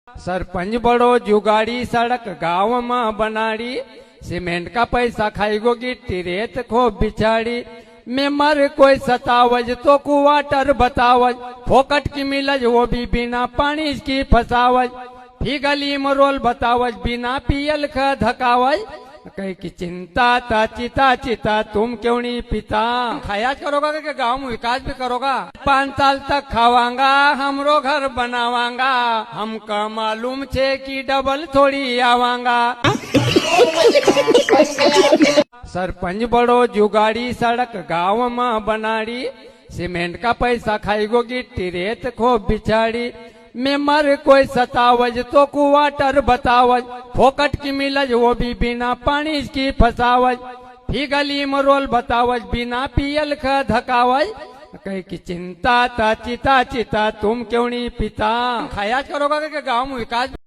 सरपंच बड़ो जुगाड़ी सड़क गांव में बनाड़ी, सीमेंट का पैसा खाईगो गिट्टी रेत खो बिछाड़ी। मेमर कोई सतावज तो कुवाटर बतावज, फोकट की मिलज वो भी बिना पानी की फसावज। फी गली में रोल बतावज बिना पियल का धकावज। कहीं की चिंता ता चिता चिता तुम क्यों नहीं पिता। खाया करोगा कि गांव में विकास भी करोगा। 5 साल तक खावांगा हमरो घर बनावांगा, हमका मालूम छे कि डबल थोड़ी आवांगा। सरपंच बड़ो जुगाड़ी सड़क गांव में बनाड़ी, सीमेंट का पैसा खाईगो गिट्टी रेत खो बिछाड़ी। मेमर कोई सतावज तो कुवाटर बतावज, फोकट की मिलज वो भी बिना पानी की फसावज। फी गली में रोल बतावज बिना पियल का धकावज। कहीं की चिंता ता चिता चिता तुम क्यों नहीं पिता। खाया करोगा कि गांव में विकास